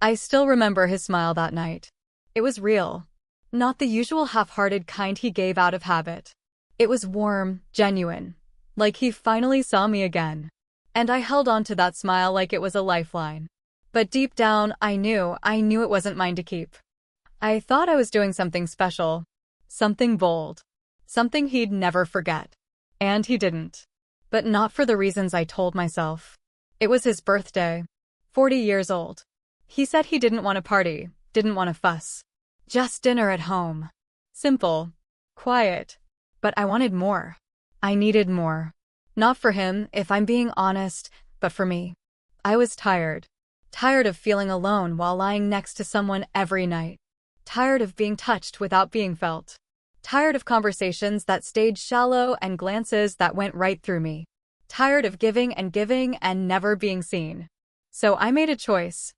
I still remember his smile that night. It was real. Not the usual half-hearted kind he gave out of habit. It was warm, genuine. Like he finally saw me again. And I held on to that smile like it was a lifeline. But deep down, I knew it wasn't mine to keep. I thought I was doing something special. Something bold. Something he'd never forget. And he didn't. But not for the reasons I told myself. It was his birthday. 40 years old. He said he didn't want a party, didn't want a fuss. Just dinner at home. Simple. Quiet. But I wanted more. I needed more. Not for him, if I'm being honest, but for me. I was tired. Tired of feeling alone while lying next to someone every night. Tired of being touched without being felt. Tired of conversations that stayed shallow and glances that went right through me. Tired of giving and never being seen. So I made a choice.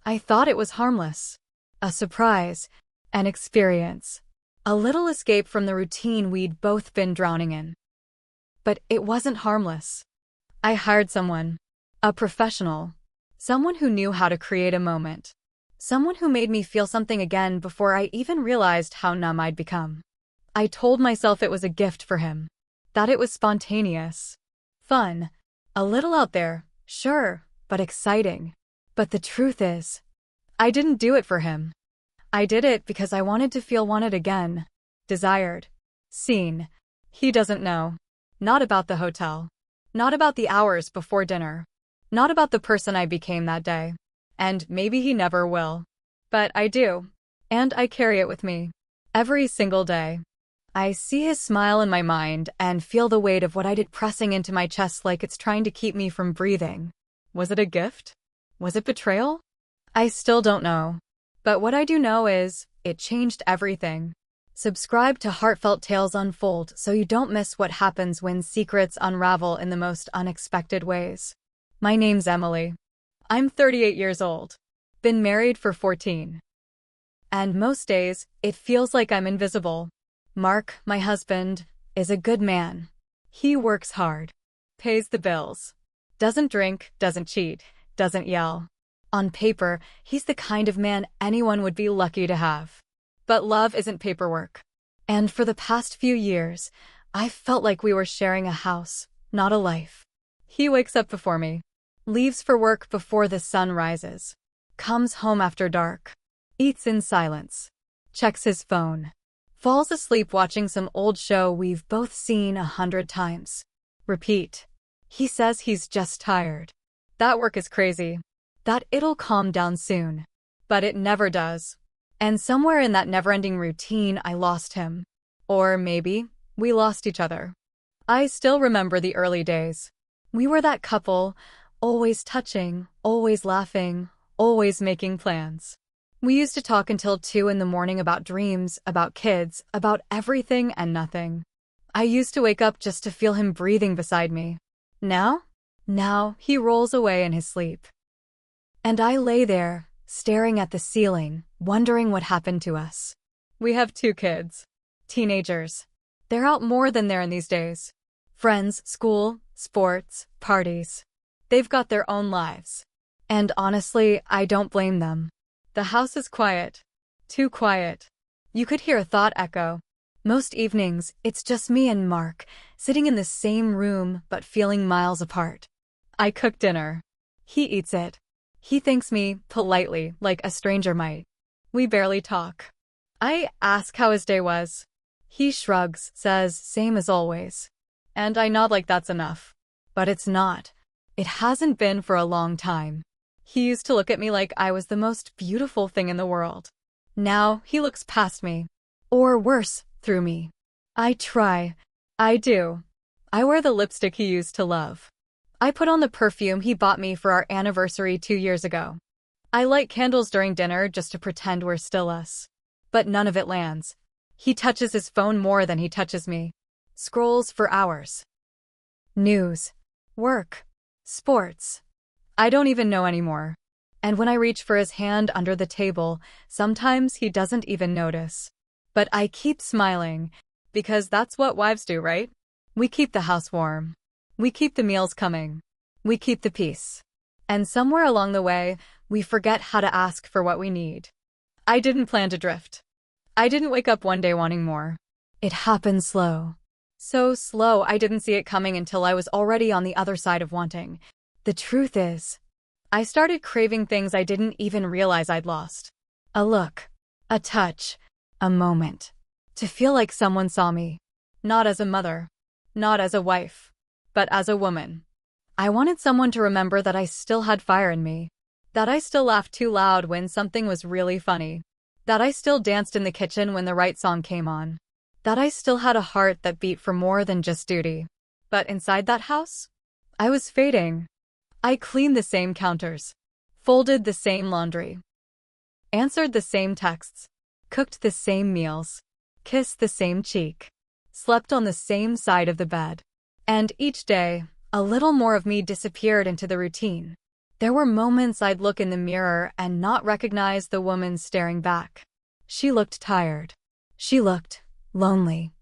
I thought it was harmless. A surprise. An experience. A little escape from the routine we'd both been drowning in. But it wasn't harmless. I hired someone. A professional. Someone who knew how to create a moment. Someone who made me feel something again before I even realized how numb I'd become. I told myself it was a gift for him. That it was spontaneous. Fun. A little out there, sure, but exciting. But the truth is, I didn't do it for him. I did it because I wanted to feel wanted again. Desired. Seen. He doesn't know. Not about the hotel. Not about the hours before dinner. Not about the person I became that day. And maybe he never will. But I do. And I carry it with me. Every single day. I see his smile in my mind and feel the weight of what I did pressing into my chest like it's trying to keep me from breathing. Was it a gift? Was it betrayal? I still don't know. But what I do know is, it changed everything. Subscribe to Heartfelt Tales Unfold so you don't miss what happens when secrets unravel in the most unexpected ways. My name's Emily. I'm 38 years old. Been married for 14. And most days, it feels like I'm invisible. Mark, my husband, is a good man. He works hard. Pays the bills. Doesn't drink, doesn't cheat, doesn't yell. On paper, he's the kind of man anyone would be lucky to have. But love isn't paperwork. And for the past few years, I've felt like we were sharing a house, not a life. He wakes up before me. Leaves for work before the sun rises. Comes home after dark. Eats in silence. Checks his phone. Falls asleep watching some old show we've both seen 100 times. Repeat. He says he's just tired. That work is crazy. That it'll calm down soon. But it never does. And somewhere in that never-ending routine, I lost him. Or maybe, we lost each other. I still remember the early days. We were that couple, always touching, always laughing, always making plans. We used to talk until 2 in the morning about dreams, about kids, about everything and nothing. I used to wake up just to feel him breathing beside me. Now he rolls away in his sleep. And I lay there, staring at the ceiling, wondering what happened to us. We have 2 kids. Teenagers. They're out more than they're in these days. Friends, school, sports, parties. They've got their own lives. And honestly, I don't blame them. The house is quiet. Too quiet. You could hear a thought echo. Most evenings, it's just me and Mark, sitting in the same room but feeling miles apart. I cook dinner. He eats it. He thanks me, politely, like a stranger might. We barely talk. I ask how his day was. He shrugs, says, same as always. And I nod like that's enough. But it's not. It hasn't been for a long time. He used to look at me like I was the most beautiful thing in the world. Now, he looks past me. Or worse, through me. I try. I do. I wear the lipstick he used to love. I put on the perfume he bought me for our anniversary 2 years ago. I light candles during dinner just to pretend we're still us. But none of it lands. He touches his phone more than he touches me. Scrolls for hours. News. Work. Sports. I don't even know anymore. And when I reach for his hand under the table, sometimes he doesn't even notice. But I keep smiling, because that's what wives do, right? We keep the house warm. We keep the meals coming. We keep the peace. And somewhere along the way, We forget how to ask for what we need. I didn't plan to drift. I didn't wake up one day wanting more. It happened slow. So slow I didn't see it coming until I was already on the other side of wanting. The truth is, I started craving things I didn't even realize I'd lost. A look, a touch, a moment. To feel like someone saw me. Not as a mother, not as a wife, but as a woman. I wanted someone to remember that I still had fire in me. That I still laughed too loud when something was really funny. That I still danced in the kitchen when the right song came on. That I still had a heart that beat for more than just duty. But inside that house, I was fading. I cleaned the same counters, folded the same laundry, answered the same texts, cooked the same meals, kissed the same cheek, slept on the same side of the bed. And each day, a little more of me disappeared into the routine. There were moments I'd look in the mirror and not recognize the woman staring back. She looked tired. She looked lonely.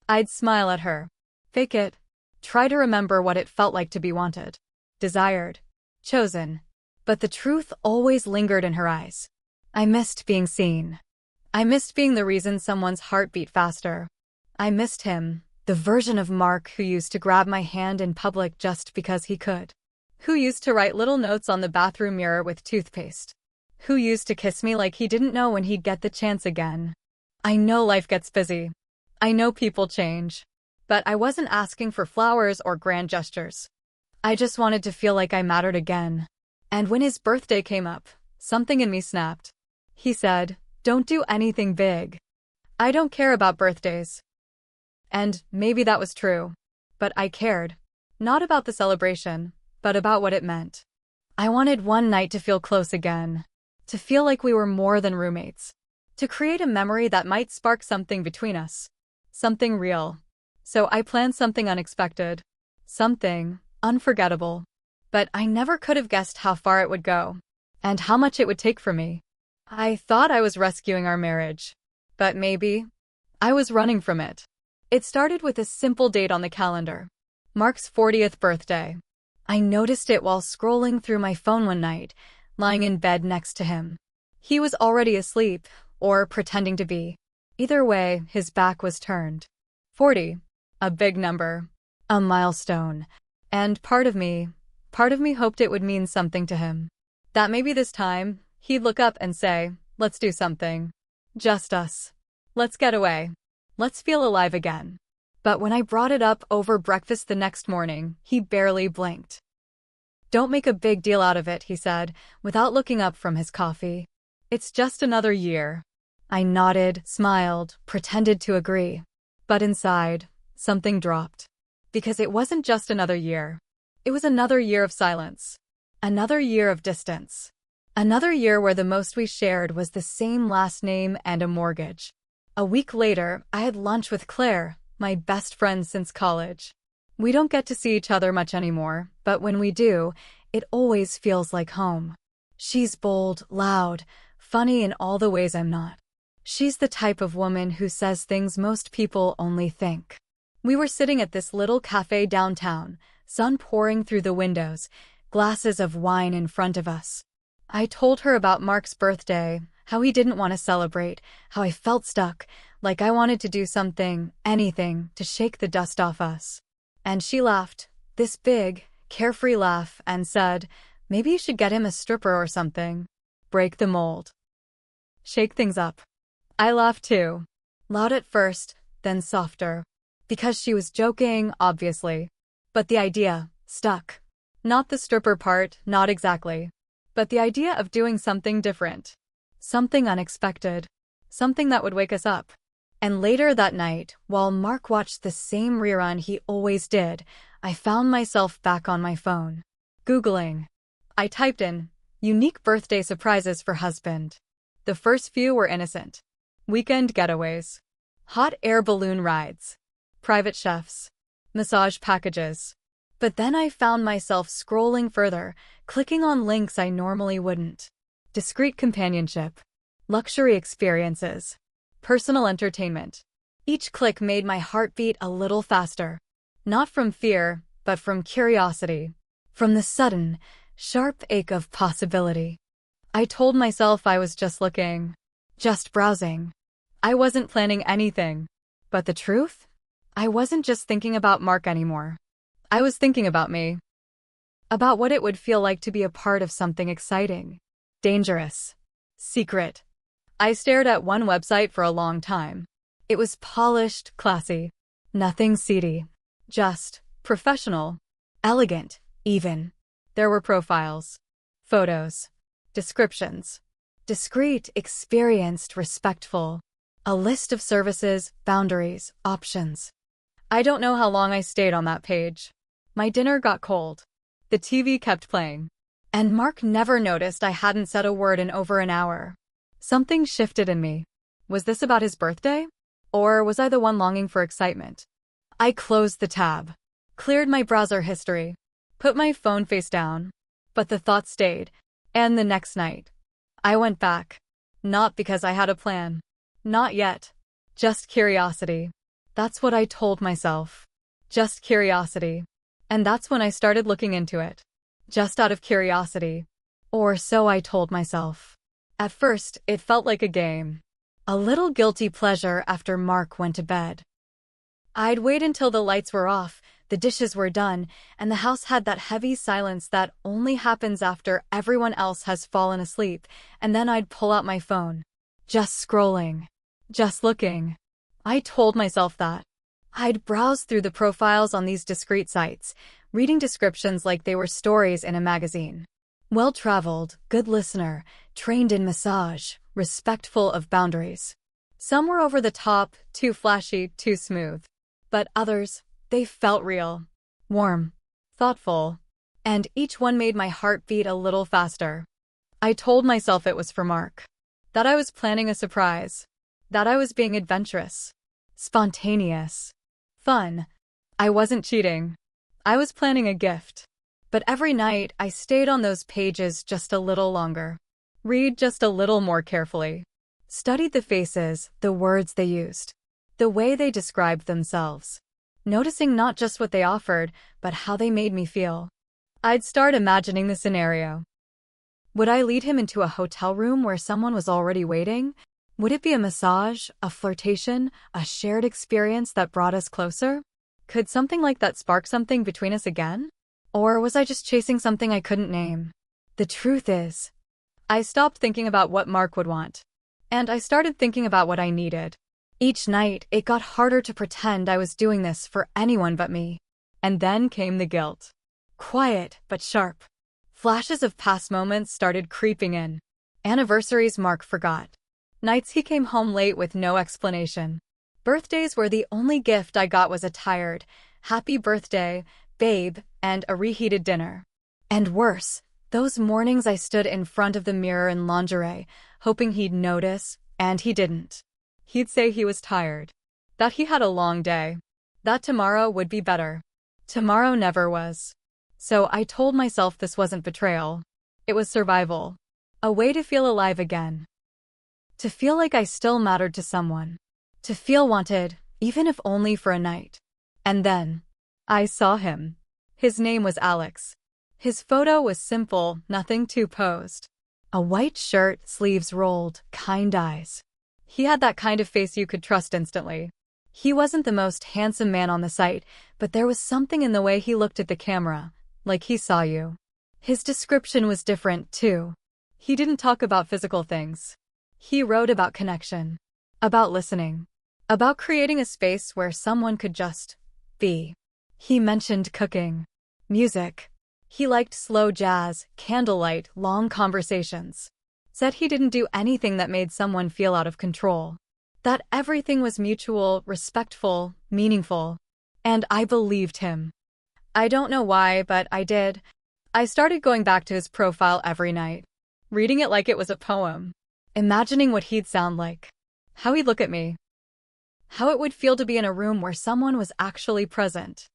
I'd smile at her, fake it, try to remember what it felt like to be wanted, desired, chosen. But the truth always lingered in her eyes. I missed being seen. I missed being the reason someone's heart beat faster. I missed him, the version of Mark who used to grab my hand in public just because he could. Who used to write little notes on the bathroom mirror with toothpaste. Who used to kiss me like he didn't know when he'd get the chance again. I know life gets busy. I know people change. But I wasn't asking for flowers or grand gestures. I just wanted to feel like I mattered again. And when his birthday came up, something in me snapped. He said, "Don't do anything big. I don't care about birthdays." And maybe that was true. But I cared. Not about the celebration, but about what it meant. I wanted one night to feel close again. To feel like we were more than roommates. To create a memory that might spark something between us. Something real. So I planned something unexpected. Something unforgettable. But I never could have guessed how far it would go. And how much it would take for me. I thought I was rescuing our marriage. But maybe I was running from it. It started with a simple date on the calendar. Mark's 40th birthday. I noticed it while scrolling through my phone one night, lying in bed next to him. He was already asleep, or pretending to be. Either way, his back was turned. 40. A big number. A milestone. And part of me hoped it would mean something to him. That maybe this time, he'd look up and say, "Let's do something. Just us. Let's get away. Let's feel alive again." But when I brought it up over breakfast the next morning, he barely blinked. "Don't make a big deal out of it," he said, without looking up from his coffee. "It's just another year." I nodded, smiled, pretended to agree. But inside, something dropped. Because it wasn't just another year. It was another year of silence. Another year of distance. Another year where the most we shared was the same last name and a mortgage. A week later, I had lunch with Claire, my best friend since college. We don't get to see each other much anymore, but when we do, it always feels like home. She's bold, loud, funny in all the ways I'm not. She's the type of woman who says things most people only think. We were sitting at this little cafe downtown, sun pouring through the windows, glasses of wine in front of us. I told her about Mark's birthday, how he didn't want to celebrate, how I felt stuck, like I wanted to do something, anything, to shake the dust off us. And she laughed, this big, carefree laugh, and said, "Maybe you should get him a stripper or something. Break the mold. Shake things up." I laughed too. Loud at first, then softer. Because she was joking, obviously. But the idea stuck. Not the stripper part, not exactly. But the idea of doing something different. Something unexpected. Something that would wake us up. And later that night, while Mark watched the same rerun he always did, I found myself back on my phone. Googling. I typed in, "unique birthday surprises for husband." The first few were innocent. Weekend getaways. Hot air balloon rides. Private chefs. Massage packages. But then I found myself scrolling further, clicking on links I normally wouldn't. Discreet companionship. Luxury experiences. Personal entertainment. Each click made my heart beat a little faster. Not from fear, but from curiosity. From the sudden, sharp ache of possibility. I told myself I was just looking, just browsing. I wasn't planning anything. But the truth? I wasn't just thinking about Mark anymore. I was thinking about me. About what it would feel like to be a part of something exciting, dangerous, secret. I stared at one website for a long time. It was polished, classy. Nothing seedy. Just professional. Elegant, even. There were profiles, photos, descriptions. Discreet, experienced, respectful. A list of services, boundaries, options. I don't know how long I stayed on that page. My dinner got cold. The TV kept playing. And Mark never noticed I hadn't said a word in over an hour. Something shifted in me. Was this about his birthday? Or was I the one longing for excitement? I closed the tab, cleared my browser history, put my phone face down. But the thought stayed. And the next night, I went back. Not because I had a plan. Not yet. Just curiosity. That's what I told myself. Just curiosity. And that's when I started looking into it. Just out of curiosity. Or so I told myself. At first, it felt like a game. A little guilty pleasure after Mark went to bed. I'd wait until the lights were off, the dishes were done, and the house had that heavy silence that only happens after everyone else has fallen asleep, and then I'd pull out my phone. Just scrolling. Just looking. I told myself that. I'd browse through the profiles on these discreet sites, reading descriptions like they were stories in a magazine. Well-traveled, good listener, trained in massage, respectful of boundaries. Some were over the top, too flashy, too smooth. But others, they felt real, warm, thoughtful, and each one made my heart beat a little faster. I told myself it was for Mark. That I was planning a surprise. That I was being adventurous, spontaneous, fun. I wasn't cheating. I was planning a gift. But every night, I stayed on those pages just a little longer. Read just a little more carefully. Studied the faces, the words they used, the way they described themselves. Noticing not just what they offered, but how they made me feel. I'd start imagining the scenario. Would I lead him into a hotel room where someone was already waiting? Would it be a massage, a flirtation, a shared experience that brought us closer? Could something like that spark something between us again? Or was I just chasing something I couldn't name? The truth is, I stopped thinking about what Mark would want. And I started thinking about what I needed. Each night, it got harder to pretend I was doing this for anyone but me. And then came the guilt. Quiet, but sharp. Flashes of past moments started creeping in. Anniversaries Mark forgot. Nights he came home late with no explanation. Birthdays where the only gift I got was a tired, happy birthday, babe, and a reheated dinner. And worse, those mornings I stood in front of the mirror in lingerie, hoping he'd notice, and he didn't. He'd say he was tired. That he had a long day. That tomorrow would be better. Tomorrow never was. So I told myself this wasn't betrayal. It was survival. A way to feel alive again. To feel like I still mattered to someone. To feel wanted, even if only for a night. And then, I saw him. His name was Alex. His photo was simple, nothing too posed. A white shirt, sleeves rolled, kind eyes. He had that kind of face you could trust instantly. He wasn't the most handsome man on the site, but there was something in the way he looked at the camera, like he saw you. His description was different, too. He didn't talk about physical things. He wrote about connection, about listening, about creating a space where someone could just be. He mentioned cooking, music. He liked slow jazz, candlelight, long conversations. Said he didn't do anything that made someone feel out of control. That everything was mutual, respectful, meaningful. And I believed him. I don't know why, but I did. I started going back to his profile every night, reading it like it was a poem, imagining what he'd sound like, how he'd look at me, how it would feel to be in a room where someone was actually present.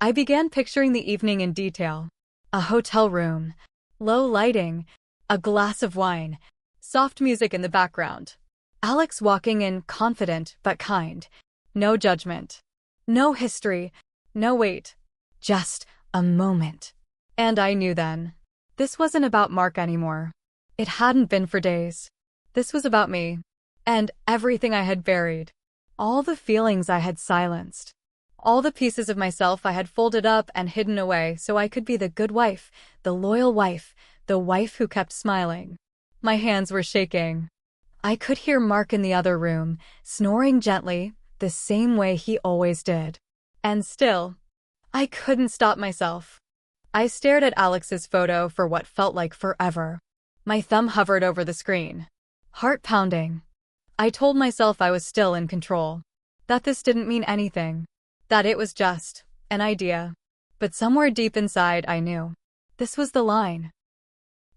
I began picturing the evening in detail. A hotel room, low lighting, a glass of wine, soft music in the background. Alex walking in, confident but kind. No judgment. No history. No wait. Just a moment. And I knew then. This wasn't about Mark anymore. It hadn't been for days. This was about me. And everything I had buried. All the feelings I had silenced. All the pieces of myself I had folded up and hidden away so I could be the good wife, the loyal wife, the wife who kept smiling. My hands were shaking. I could hear Mark in the other room, snoring gently, the same way he always did. And still, I couldn't stop myself. I stared at Alex's photo for what felt like forever. My thumb hovered over the screen. Heart pounding. I told myself I was still in control. That this didn't mean anything. That it was just an idea. But somewhere deep inside I knew. This was the line.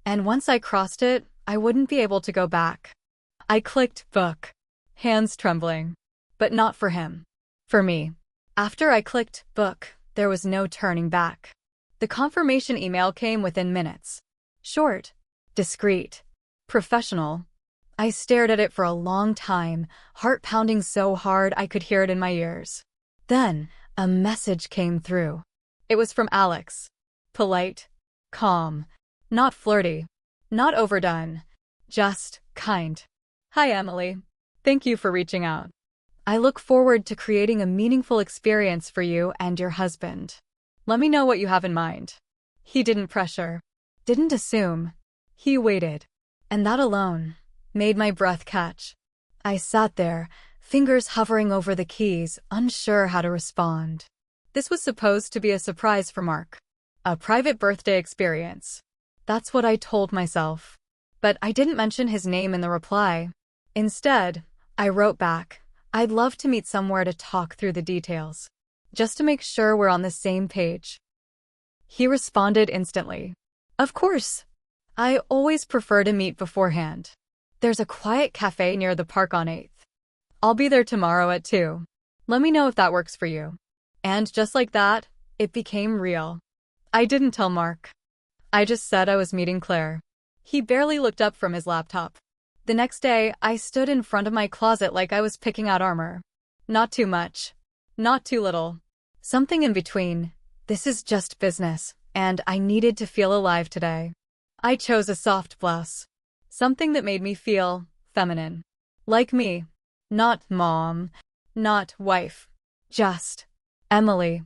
And once I crossed it, I wouldn't be able to go back. I clicked book. Hands trembling. But not for him. For me. After I clicked book, there was no turning back. The confirmation email came within minutes. Short. Discreet. Professional. I stared at it for a long time, heart pounding so hard I could hear it in my ears. Then, a message came through. It was from Alex. Polite. Calm. Not flirty. Not overdone. Just kind. Hi, Emily. Thank you for reaching out. I look forward to creating a meaningful experience for you and your husband. Let me know what you have in mind. He didn't pressure. Didn't assume. He waited. And that alone made my breath catch. I sat there, fingers hovering over the keys, unsure how to respond. This was supposed to be a surprise for Mark. A private birthday experience. That's what I told myself. But I didn't mention his name in the reply. Instead, I wrote back, I'd love to meet somewhere to talk through the details. Just to make sure we're on the same page. He responded instantly. Of course. I always prefer to meet beforehand. There's a quiet cafe near the park on 8th. I'll be there tomorrow at 2. Let me know if that works for you. And just like that, it became real. I didn't tell Mark. I just said I was meeting Claire. He barely looked up from his laptop. The next day, I stood in front of my closet like I was picking out armor. Not too much. Not too little. Something in between. This is just business, and I needed to feel alive today. I chose a soft blouse. Something that made me feel feminine. Like me. Not mom. Not wife. Just Emily.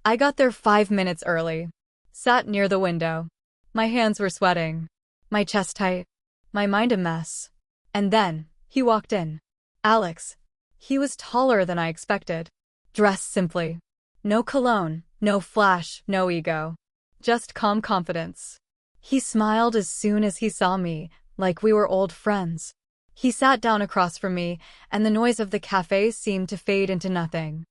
I got there 5 minutes early. Sat near the window. My hands were sweating. My chest tight. My mind a mess. And then, he walked in. Alex. He was taller than I expected. Dressed simply. No cologne, no flash, no ego. Just calm confidence. He smiled as soon as he saw me, like we were old friends. He sat down across from me, and the noise of the cafe seemed to fade into nothing.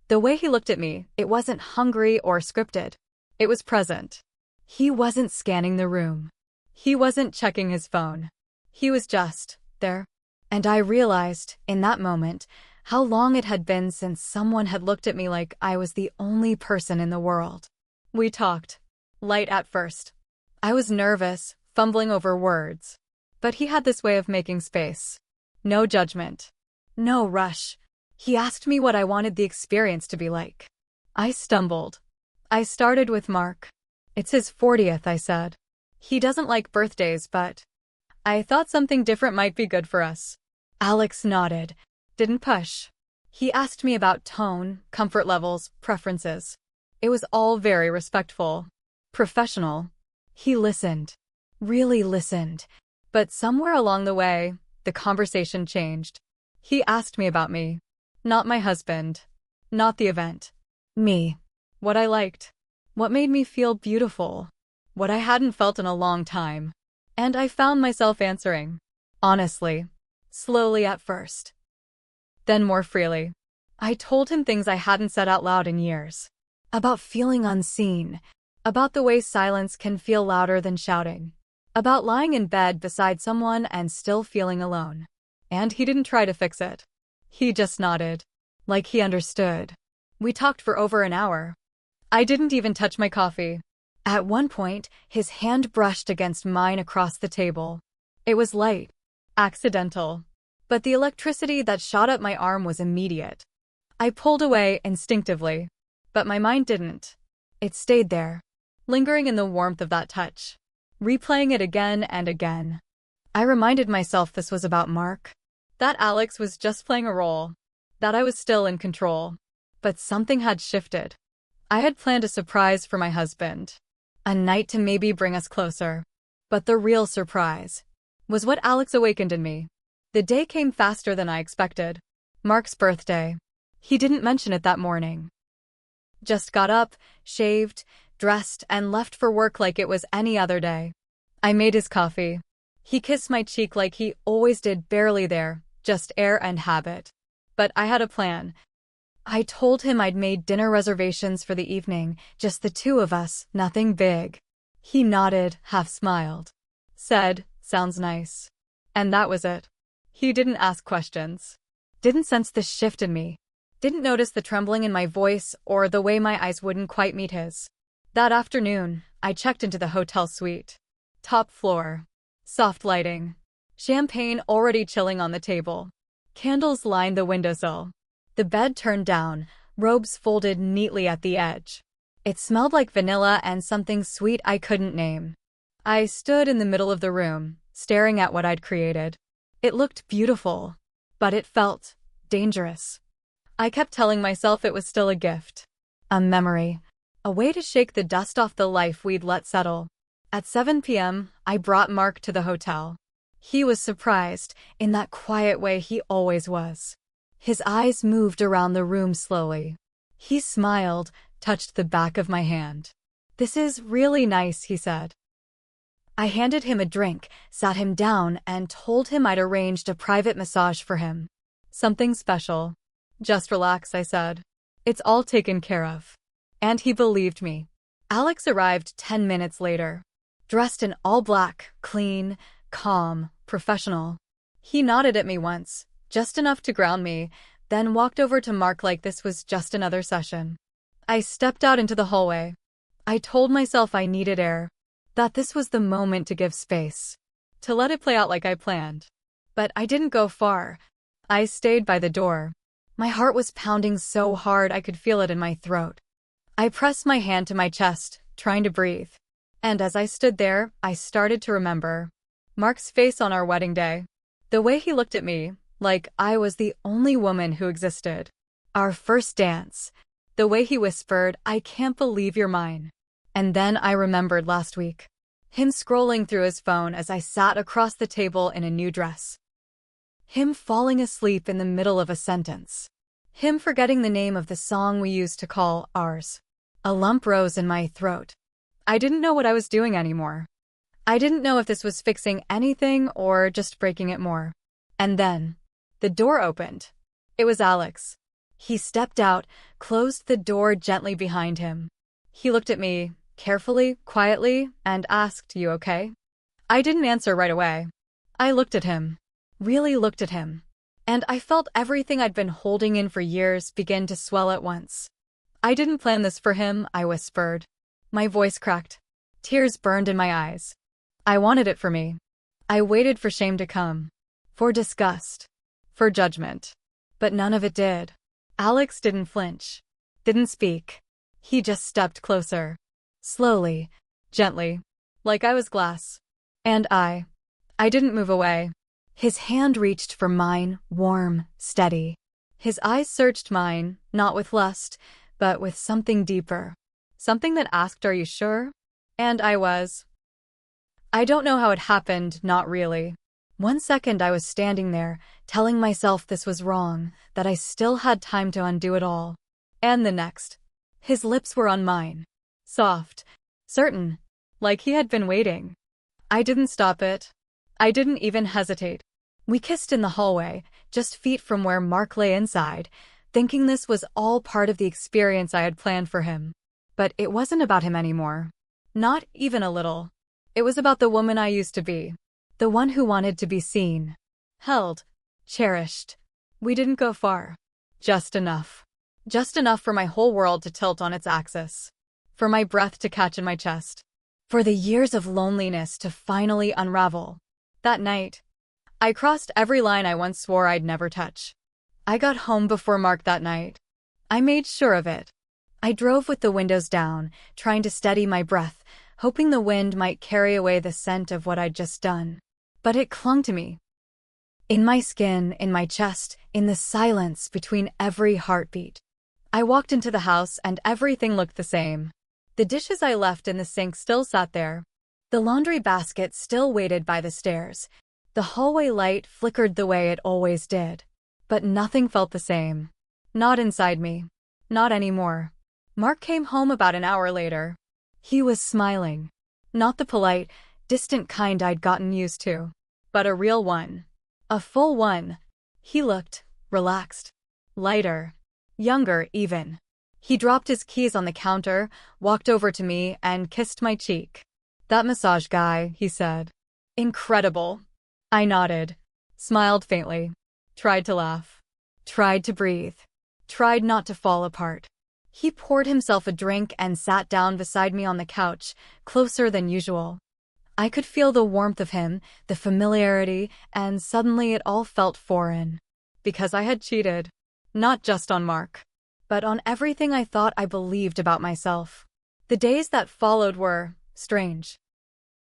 The way he looked at me, it wasn't hungry or scripted. It was present. He wasn't scanning the room. He wasn't checking his phone. He was just there. And I realized, in that moment, how long it had been since someone had looked at me like I was the only person in the world. We talked. Light at first. I was nervous, fumbling over words. But he had this way of making space. No judgment. No rush. He asked me what I wanted the experience to be like. I stumbled. I started with Mark. It's his 40th, I said. He doesn't like birthdays, but I thought something different might be good for us. Alex nodded. Didn't push. He asked me about tone, comfort levels, preferences. It was all very respectful. Professional. He listened. Really listened. But somewhere along the way, the conversation changed. He asked me about me. Not my husband. Not the event. Me. What I liked. What made me feel beautiful. What I hadn't felt in a long time. And I found myself answering. Honestly. Slowly at first. Then more freely. I told him things I hadn't said out loud in years. About feeling unseen. About the way silence can feel louder than shouting. About lying in bed beside someone and still feeling alone. And he didn't try to fix it. He just nodded. Like he understood. We talked for over an hour. I didn't even touch my coffee. At one point, his hand brushed against mine across the table. It was light. Accidental. But the electricity that shot up my arm was immediate. I pulled away instinctively. But my mind didn't. It stayed there. Lingering in the warmth of that touch. replaying it again and again. I reminded myself this was about Mark, that Alex was just playing a role, that I was still in control. But something had shifted. I had planned a surprise for my husband, a night to maybe bring us closer. But the real surprise was what Alex awakened in me. The day came faster than I expected. Mark's birthday. He didn't mention it that morning. Just got up, shaved, dressed, and left for work like it was any other day. I made his coffee. He kissed my cheek like he always did, barely there, just air and habit. But I had a plan. I told him I'd made dinner reservations for the evening, just the two of us, nothing big. He nodded, half smiled. Said, "Sounds nice." And that was it. He didn't ask questions. Didn't sense the shift in me. Didn't notice the trembling in my voice or the way my eyes wouldn't quite meet his. That afternoon, I checked into the hotel suite. Top floor. Soft lighting. Champagne already chilling on the table. Candles lined the windowsill. The bed turned down, robes folded neatly at the edge. It smelled like vanilla and something sweet I couldn't name. I stood in the middle of the room, staring at what I'd created. It looked beautiful, but it felt dangerous. I kept telling myself it was still a gift, a memory, a way to shake the dust off the life we'd let settle. At 7 p.m., I brought Mark to the hotel. He was surprised, in that quiet way he always was. His eyes moved around the room slowly. He smiled, touched the back of my hand. "This is really nice," he said. I handed him a drink, sat him down, and told him I'd arranged a private massage for him. Something special. "Just relax," I said. "It's all taken care of." And he believed me. Alex arrived 10 minutes later. Dressed in all black, clean, calm, professional. He nodded at me once, just enough to ground me, then walked over to Mark like this was just another session. I stepped out into the hallway. I told myself I needed air, that this was the moment to give space, to let it play out like I planned. But I didn't go far. I stayed by the door. My heart was pounding so hard I could feel it in my throat. I pressed my hand to my chest, trying to breathe. And as I stood there, I started to remember Mark's face on our wedding day. The way he looked at me, like I was the only woman who existed. Our first dance. The way he whispered, "I can't believe you're mine." And then I remembered last week. Him scrolling through his phone as I sat across the table in a new dress. Him falling asleep in the middle of a sentence. Him forgetting the name of the song we used to call ours. A lump rose in my throat. I didn't know what I was doing anymore. I didn't know if this was fixing anything or just breaking it more. And then, the door opened. It was Alex. He stepped out, closed the door gently behind him. He looked at me, carefully, quietly, and asked, "You okay?" I didn't answer right away. I looked at him. Really looked at him. And I felt everything I'd been holding in for years begin to swell at once. "I didn't plan this for him," I whispered. My voice cracked. Tears burned in my eyes. I wanted it for me. I waited for shame to come. For disgust. For judgment. But none of it did. Alex didn't flinch. Didn't speak. He just stepped closer. Slowly. Gently. Like I was glass. And I didn't move away. His hand reached for mine, warm, steady. His eyes searched mine, not with lust, but with something deeper. Something that asked, "Are you sure?" And I was. I don't know how it happened, not really. One second I was standing there, telling myself this was wrong, that I still had time to undo it all. And the next, his lips were on mine. Soft. Certain. Like he had been waiting. I didn't stop it. I didn't even hesitate. We kissed in the hallway, just feet from where Mark lay inside, thinking this was all part of the experience I had planned for him. But it wasn't about him anymore. Not even a little. It was about the woman I used to be. The one who wanted to be seen. Held. Cherished. We didn't go far. Just enough. Just enough for my whole world to tilt on its axis. For my breath to catch in my chest. For the years of loneliness to finally unravel. That night, I crossed every line I once swore I'd never touch. I got home before Mark that night. I made sure of it. I drove with the windows down, trying to steady my breath, hoping the wind might carry away the scent of what I'd just done. But it clung to me. In my skin, in my chest, in the silence between every heartbeat. I walked into the house and everything looked the same. The dishes I left in the sink still sat there. The laundry basket still waited by the stairs. The hallway light flickered the way it always did. But nothing felt the same. Not inside me. Not anymore. Mark came home about an hour later. He was smiling. Not the polite, distant kind I'd gotten used to, but a real one. A full one. He looked relaxed. Lighter. Younger, even. He dropped his keys on the counter, walked over to me, and kissed my cheek. "That massage guy," he said. "Incredible." I nodded, smiled faintly, tried to laugh, tried to breathe, tried not to fall apart. He poured himself a drink and sat down beside me on the couch, closer than usual. I could feel the warmth of him, the familiarity, and suddenly it all felt foreign. Because I had cheated. Not just on Mark, but on everything I thought I believed about myself. The days that followed were strange.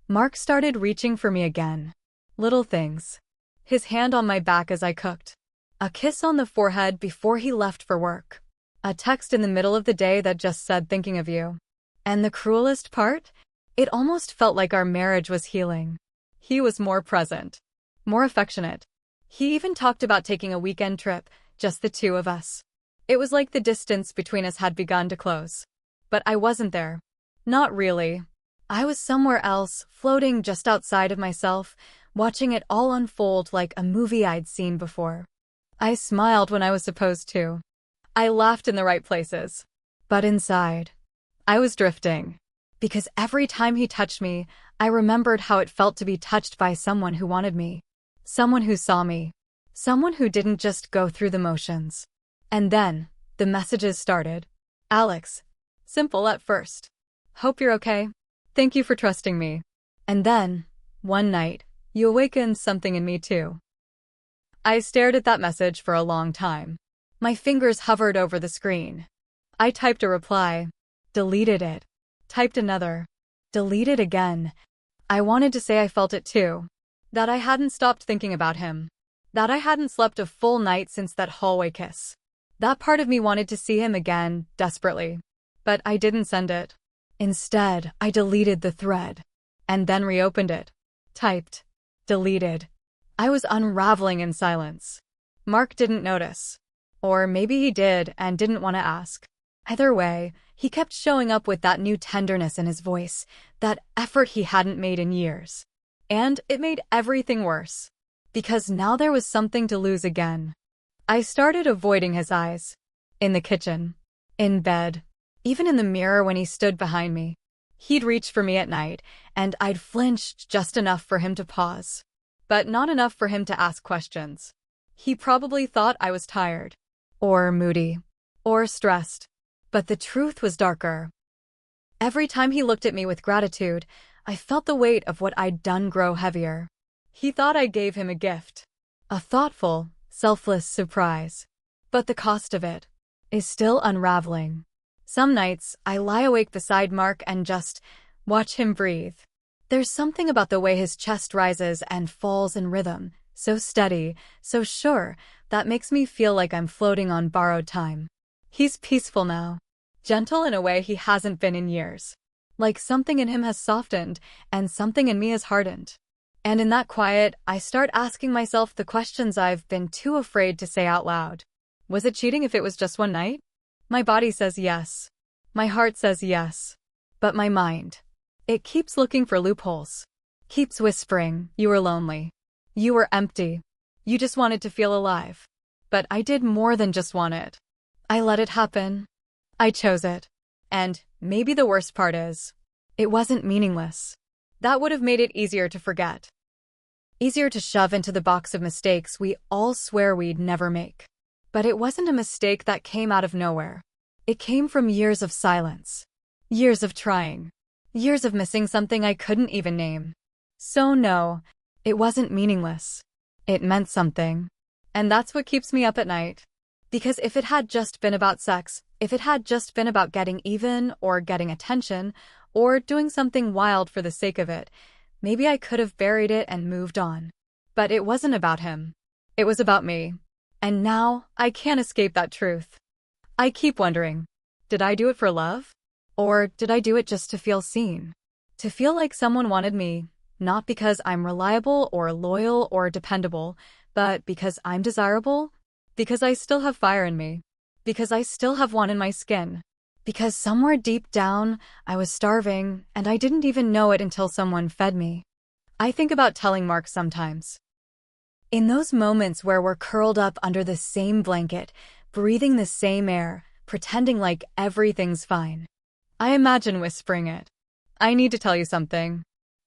Mark started reaching for me again. Little things. His hand on my back as I cooked. A kiss on the forehead before he left for work. A text in the middle of the day that just said thinking of you. And the cruelest part? It almost felt like our marriage was healing. He was more present. More affectionate. He even talked about taking a weekend trip, just the two of us. It was like the distance between us had begun to close. But I wasn't there. Not really. I was somewhere else, floating just outside of myself, watching it all unfold like a movie I'd seen before. I smiled when I was supposed to. I laughed in the right places. But inside, I was drifting. Because every time he touched me, I remembered how it felt to be touched by someone who wanted me. Someone who saw me. Someone who didn't just go through the motions. And then, the messages started. "Alex." Simple at first. "Hope you're okay. Thank you for trusting me." And then, one night, you awakened something in me too. I stared at that message for a long time. My fingers hovered over the screen. I typed a reply. Deleted it. Typed another. Deleted again. I wanted to say I felt it too. That I hadn't stopped thinking about him. That I hadn't slept a full night since that hallway kiss. That part of me wanted to see him again, desperately. But I didn't send it. Instead, I deleted the thread. And then reopened it. Typed. Deleted. I was unraveling in silence. Mark didn't notice. Or maybe he did and didn't want to ask. Either way, he kept showing up with that new tenderness in his voice, that effort he hadn't made in years. And it made everything worse. Because now there was something to lose again. I started avoiding his eyes. In the kitchen. In bed. Even in the mirror when he stood behind me. He'd reach for me at night, and I'd flinched just enough for him to pause. But not enough for him to ask questions. He probably thought I was tired. Or moody. Or stressed. But the truth was darker. Every time he looked at me with gratitude, I felt the weight of what I'd done grow heavier. He thought I gave him a gift. A thoughtful, selfless surprise. But the cost of it is still unraveling. Some nights, I lie awake beside Mark and just watch him breathe. There's something about the way his chest rises and falls in rhythm, so steady, so sure, that makes me feel like I'm floating on borrowed time. He's peaceful now. Gentle in a way he hasn't been in years. Like something in him has softened, and something in me has hardened. And in that quiet, I start asking myself the questions I've been too afraid to say out loud. Was it cheating if it was just one night? My body says yes. My heart says yes. But my mind, it keeps looking for loopholes. Keeps whispering, you were lonely. You were empty. You just wanted to feel alive. But I did more than just want it. I let it happen. I chose it. And maybe the worst part is, it wasn't meaningless. That would have made it easier to forget. Easier to shove into the box of mistakes we all swear we'd never make. But it wasn't a mistake that came out of nowhere. It came from years of silence. Years of trying. Years of missing something I couldn't even name. So no, it wasn't meaningless. It meant something. And that's what keeps me up at night. Because if it had just been about sex, if it had just been about getting even, or getting attention, or doing something wild for the sake of it, maybe I could have buried it and moved on. But it wasn't about him. It was about me. And now, I can't escape that truth. I keep wondering, did I do it for love? Or did I do it just to feel seen? To feel like someone wanted me, not because I'm reliable or loyal or dependable, but because I'm desirable? Because I still have fire in me. Because I still have one in my skin. Because somewhere deep down, I was starving, and I didn't even know it until someone fed me. I think about telling Mark sometimes. In those moments where we're curled up under the same blanket, breathing the same air, pretending like everything's fine. I imagine whispering it. I need to tell you something.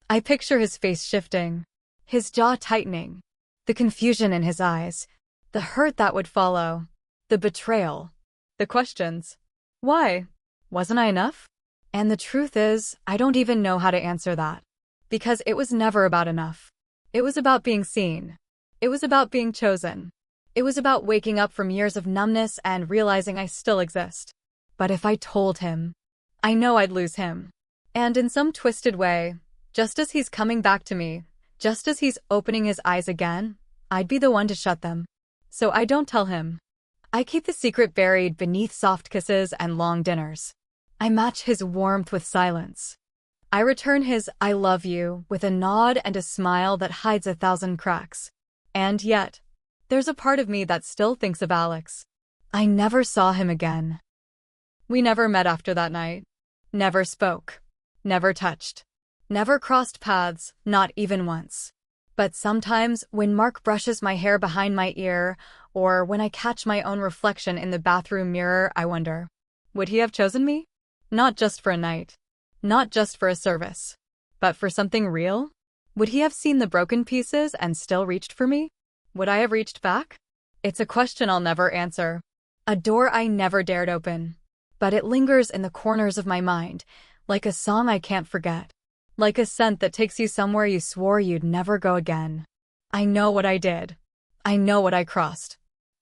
I picture his face shifting, his jaw tightening, the confusion in his eyes, the hurt that would follow, the betrayal, the questions. Why? Wasn't I enough? And the truth is, I don't even know how to answer that. Because it was never about enough. It was about being seen. It was about being chosen. It was about waking up from years of numbness and realizing I still exist. But if I told him, I know I'd lose him. And in some twisted way, just as he's coming back to me, just as he's opening his eyes again, I'd be the one to shut them. So I don't tell him. I keep the secret buried beneath soft kisses and long dinners. I match his warmth with silence. I return his "I love you" with a nod and a smile that hides 1,000 cracks. And yet, there's a part of me that still thinks of Alex. I never saw him again. We never met after that night. Never spoke. Never touched. Never crossed paths, not even once. But sometimes, when Mark brushes my hair behind my ear, or when I catch my own reflection in the bathroom mirror, I wonder, would he have chosen me? Not just for a night. Not just for a service. But for something real? Would he have seen the broken pieces and still reached for me? Would I have reached back? It's a question I'll never answer. A door I never dared open. But it lingers in the corners of my mind, like a song I can't forget. Like a scent that takes you somewhere you swore you'd never go again. I know what I did. I know what I crossed.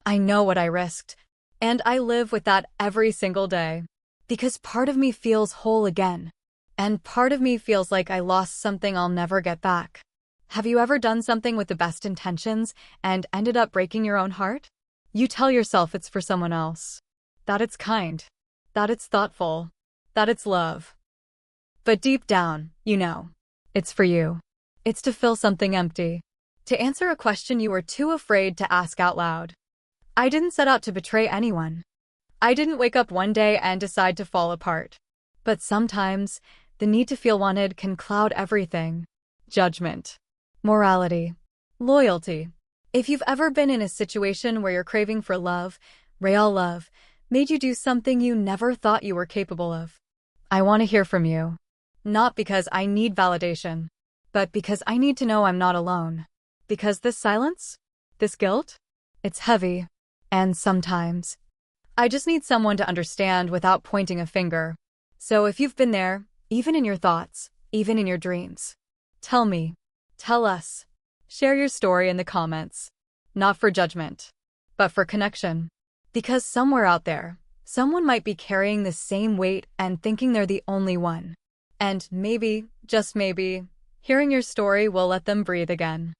I know what I risked. And I live with that every single day. Because part of me feels whole again. And part of me feels like I lost something I'll never get back. Have you ever done something with the best intentions and ended up breaking your own heart? You tell yourself it's for someone else. That it's kind. That it's thoughtful. That it's love. But deep down, you know, it's for you. It's to fill something empty. To answer a question you were too afraid to ask out loud. I didn't set out to betray anyone. I didn't wake up one day and decide to fall apart. But sometimes, the need to feel wanted can cloud everything. Judgment. Morality. Loyalty. If you've ever been in a situation where you're craving for love, real love, made you do something you never thought you were capable of. I want to hear from you. Not because I need validation, but because I need to know I'm not alone. Because this silence, this guilt, it's heavy. And sometimes, I just need someone to understand without pointing a finger. So if you've been there, even in your thoughts, even in your dreams, tell me, tell us, share your story in the comments. Not for judgment, but for connection. Because somewhere out there, someone might be carrying the same weight and thinking they're the only one. And maybe, just maybe, hearing your story will let them breathe again.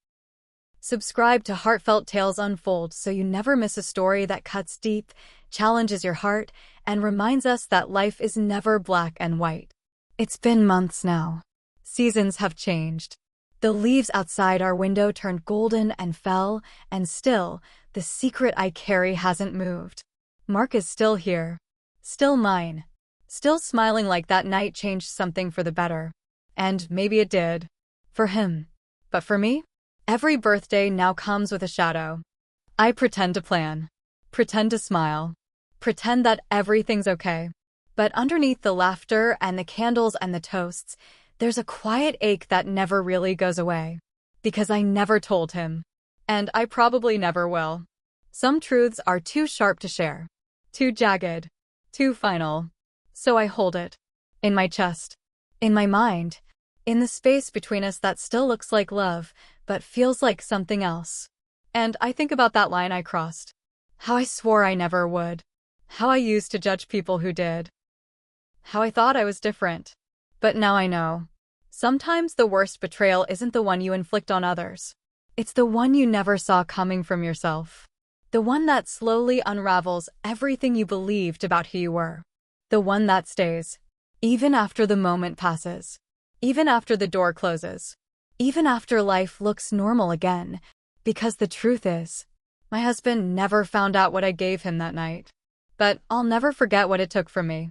Subscribe to Heartfelt Tales Unfold so you never miss a story that cuts deep, challenges your heart, and reminds us that life is never black and white. It's been months now. Seasons have changed. The leaves outside our window turned golden and fell, and still, the secret I carry hasn't moved. Mark is still here. Still mine. Still smiling like that night changed something for the better. And maybe it did. For him. But for me? Every birthday now comes with a shadow. I pretend to plan. Pretend to smile. Pretend that everything's okay. But underneath the laughter and the candles and the toasts, there's a quiet ache that never really goes away. Because I never told him. And I probably never will. Some truths are too sharp to share. Too jagged. Too final. So I hold it. In my chest. In my mind. In the space between us that still looks like love, but feels like something else. And I think about that line I crossed. How I swore I never would. How I used to judge people who did. How I thought I was different. But now I know. Sometimes the worst betrayal isn't the one you inflict on others. It's the one you never saw coming from yourself. The one that slowly unravels everything you believed about who you were. The one that stays. Even after the moment passes. Even after the door closes. Even after life looks normal again. Because the truth is, my husband never found out what I gave him that night. But I'll never forget what it took from me.